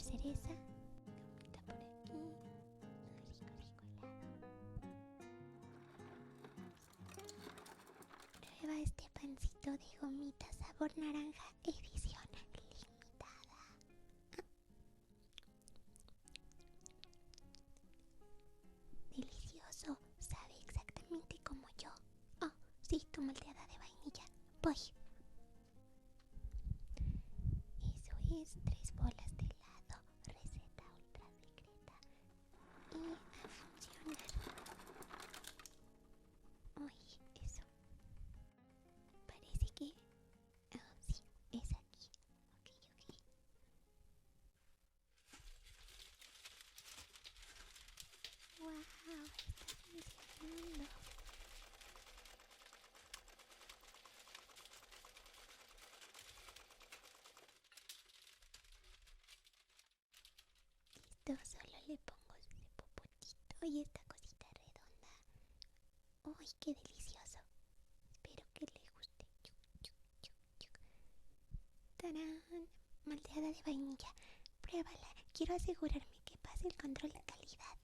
cereza. Gomita por aquí. Rico, rico helado. Prueba este pancito de gomita sabor naranja, edición limitada. Delicioso, sabe exactamente como yo. Oh, sí, tu malteada de vainilla. Voy. Eso es 3 bolas de helado, receta ultra secreta. Y a funcionar. Uy, eso. Parece que... Ah, sí, es aquí. Ok. Wow, está funcionando. Listo, solo le pongo el popotito y esta cosita redonda. Uy, qué delicioso. Espero que le guste. ¡Tarán! Malteada de vainilla. Pruébala. Quiero asegurarme que pase el control de calidad.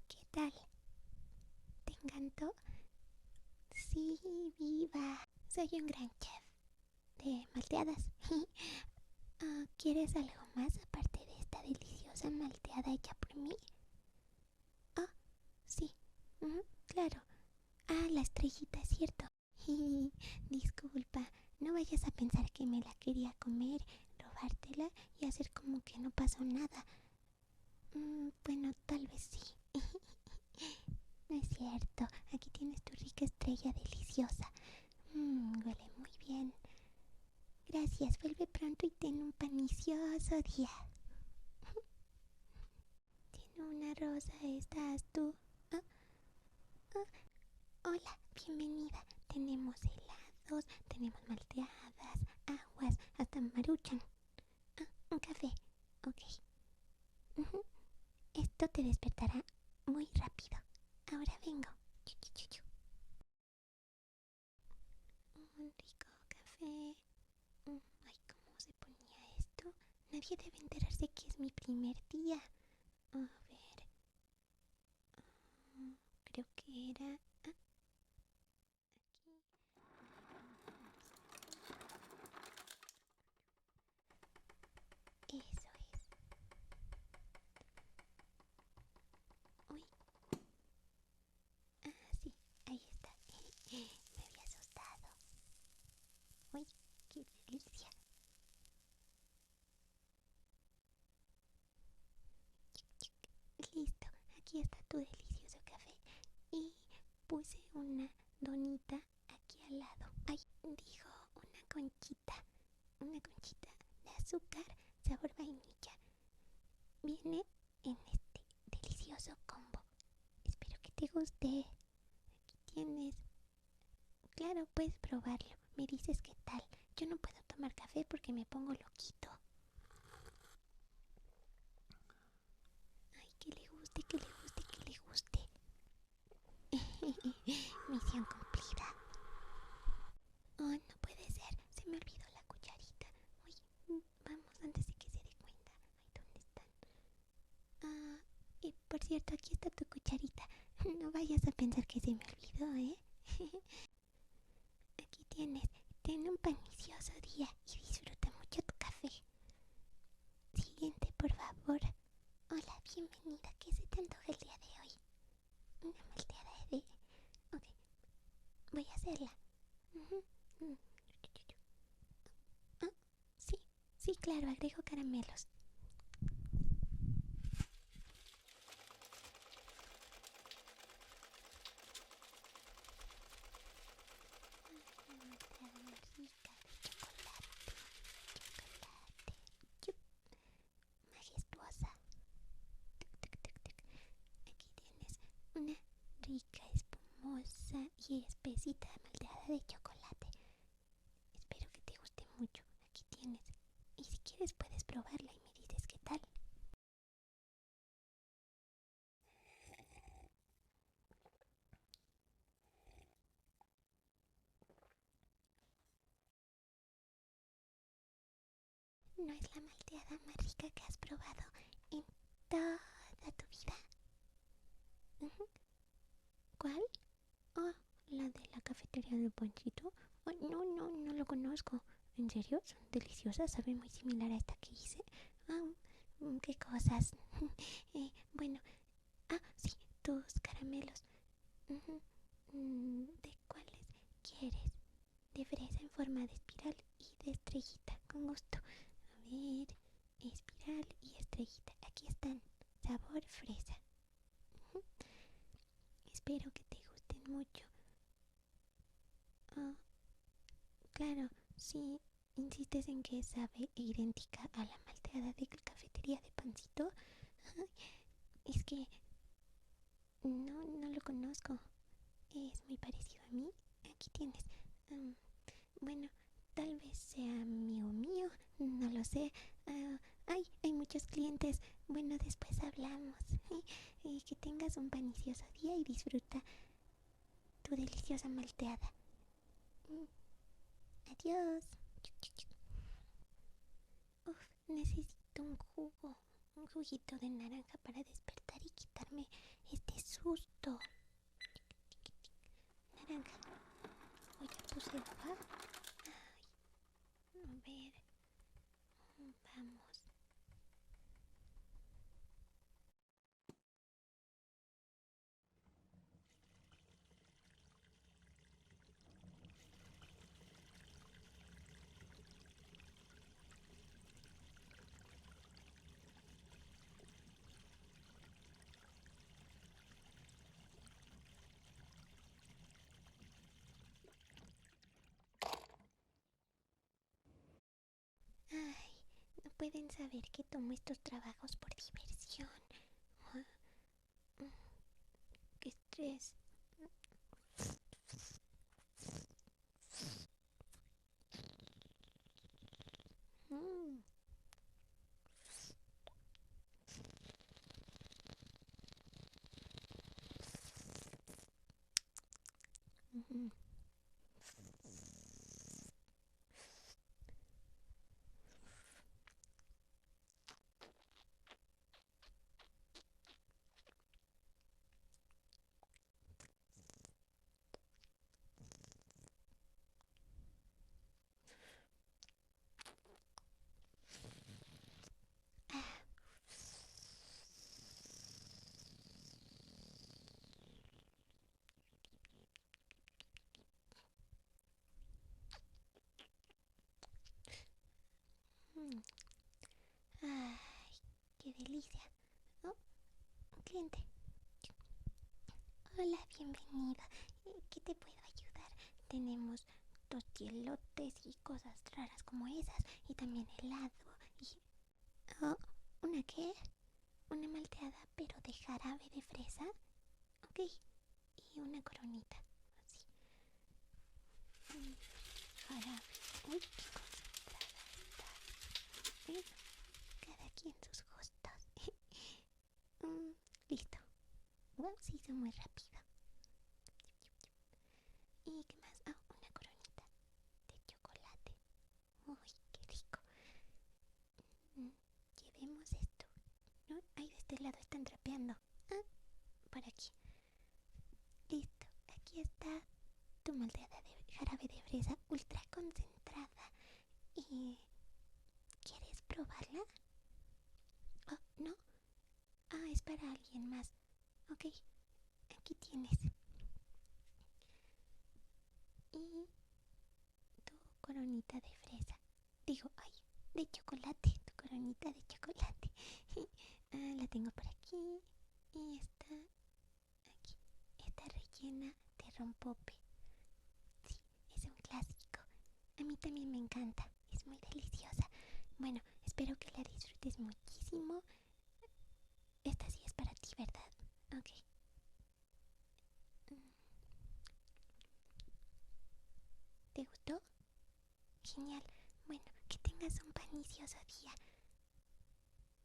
¿Qué tal? ¿Te encantó? Sí, viva. Soy un gran chef de malteadas. ¿Quieres algo más aparte de esta deliciosa malteada hecha por mí? Ah, sí. Claro. La estrellita, es cierto. Disculpa, no vayas a pensar que me la quería comer, robártela y hacer como que no pasó nada. Bueno, tal vez sí. No es cierto. Aquí tienes tu rica estrella deliciosa. Huele muy bien. Gracias, vuelve pronto y ten un delicioso día. Tiene una rosa, estás tú. Ah, hola, bienvenida. Tenemos helados, tenemos malteadas, aguas, hasta maruchan. Un café. Ok. Esto te despertará muy rápido. Ahora vengo. Un rico café. Ay, ¿cómo se ponía esto? Nadie debe enterarse que es mi primer día. A ver. Creo que era... Eso es. Uy. Sí, ahí está. Me había asustado. Uy, qué delicia. Listo, aquí está tu delicioso café. Y puse una donita aquí al lado. Ay, dijo una conchita de azúcar sabor vainilla. Viene en este delicioso combo. Espero que te guste. Aquí tienes. Claro, puedes probarlo. Me dices qué tal. Yo no puedo tomar café porque me pongo loquito. Ay, que le guste, que le guste, que le guste. Misión cumplida. Oh, no puede ser. Se me olvidó la cucharita. Uy, vamos antes de que se dé cuenta. Ay, ¿dónde están? Y por cierto, aquí está tu cucharita. No vayas a pensar que se me olvidó, ¿eh? Aquí tienes. Ten un delicioso día y disfruta mucho tu café. Siguiente, por favor. Hola, bienvenida. ¿Qué se te antoja el día de hoy? Una malteada de... Ok, voy a hacerla. Ah, sí, sí, claro, agrego caramelos. Una malteada más rica de chocolate. Chup, majestuosa. Aquí tienes una rica, espumosa y espesita malteada de chocolate. no es la malteada más rica que has probado en toda tu vida. Ujú. ¿Cuál? Oh, la de la cafetería de Panchito. Oh, no lo conozco. ¿En serio? Son deliciosas, saben muy similar a esta que hice. Ah, qué cosas. Bueno, sí, tus caramelos. Ujú. ¿De cuáles quieres? De fresa en forma de espiral y de estrellita, con gusto. A ver, espiral y estrellita. Aquí están. Sabor fresa. Ujú. Espero que te gusten mucho. Ah, claro, si insistes en que sabe idéntica a la malteada de la cafetería de Pancito, es que no lo conozco. Es muy parecido a mí. Aquí tienes. Mm, bueno, tal vez sea mío, no lo sé. Hay muchos clientes. Bueno, después hablamos. Que tengas un delicioso día y disfruta tu deliciosa malteada. Mm, Adiós. Uf, necesito un juguito de naranja para despertar y quitarme este susto. Naranja. Hoy ya puse agua. A ver, vamos. Ay, no pueden saber que tomo estos trabajos por diversión. Ah, mm, Qué estrés. Mm, ujú. Ah, mm. Ay, qué delicia. Oh, un cliente. Hola, bienvenido. ¿Qué te puedo ayudar? Tenemos tostielotes y cosas raras como esas. Y también helado. Y... Oh, ¿una qué? Una malteada, pero de jarabe de fresa. Ok. Y una coronita. Así. Jarabe. Uy, qué concentrada está. Bueno, cada quien sus gustos. Mm, Listo. Wow, se hizo muy rápido. ¿Y qué más? Una coronita de chocolate. Uy, qué rico. Mm, Llevemos esto. ¿No? Ahí de este lado están trapeando. Ah, por aquí. Listo. Aquí está tu malteada de jarabe de fresa ultra concentrada. ¿Y quieres probarla? Oh, ¿no? Es para alguien más. Ok, aquí tienes. Y tu coronita de fresa. Digo, ay, de chocolate. Tu coronita de chocolate. La tengo por aquí. Y está aquí. Está rellena de rompope. Sí, es un clásico. A mí también me encanta. Es muy deliciosa. Bueno, espero que la disfrutes muchísimo. Esta sí es para ti, ¿verdad? Ok. Mm, ¿Te gustó? Genial. Bueno, que tengas un delicioso día.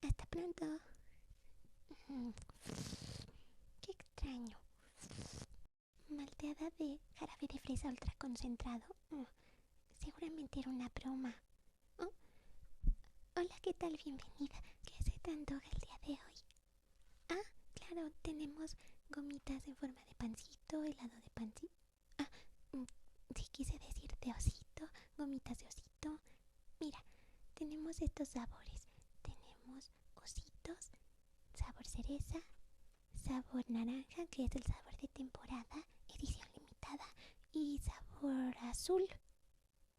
Hasta pronto. Mm, Qué extraño. Malteada de jarabe de fresa ultra concentrado. Seguramente era una broma. Oh, Hola, ¿qué tal? Bienvenida. ¿Qué se te antoja el día de hoy? Ah, claro, tenemos gomitas en forma de pancito, helado de pancito. Ah, mm, sí quise decir de osito, gomitas de osito. Mira, tenemos estos sabores. Tenemos ositos, sabor cereza, sabor naranja, que es el sabor de temporada, edición limitada, y sabor azul.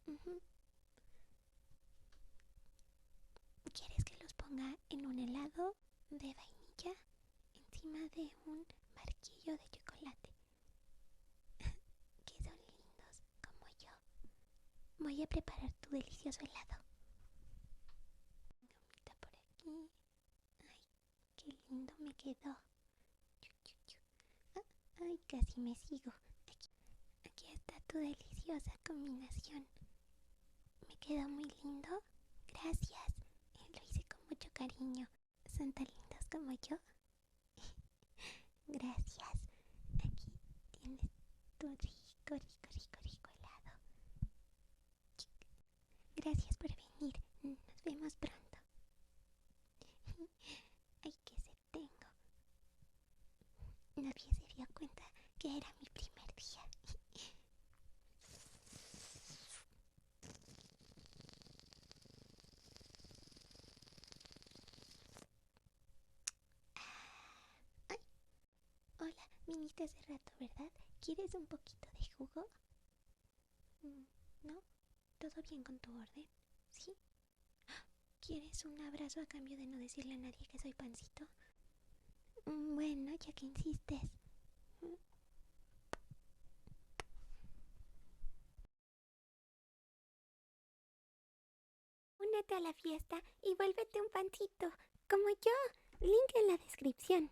Ujú. ¿Quieres que los ponga en un helado de vainilla encima de un barquillo de chocolate? Que son lindos como yo. Voy a preparar tu delicioso helado. Gomita por aquí. Ay, qué lindo me quedó. Chu, chu, chu. Ah, ay, casi me sigo. Aquí está tu deliciosa combinación. Me quedó muy lindo. Gracias. Lo hice con mucho cariño. ¿Son tan lindos como yo? Gracias. Aquí tienes tu rico, rico, rico, rico helado. Gracias por venir. Nos vemos pronto. Ay, qué sed tengo. Nadie se dio cuenta que era mi primer día. Ay, hola, viniste hace rato, ¿verdad? ¿Quieres un poquito de jugo? ¿No? ¿Todo bien con tu orden? ¿Sí? ¿Quieres un abrazo a cambio de no decirle a nadie que soy pancito? Bueno, ya que insistes. Únete a la fiesta y vuélvete un pancito, como yo. Link en la descripción.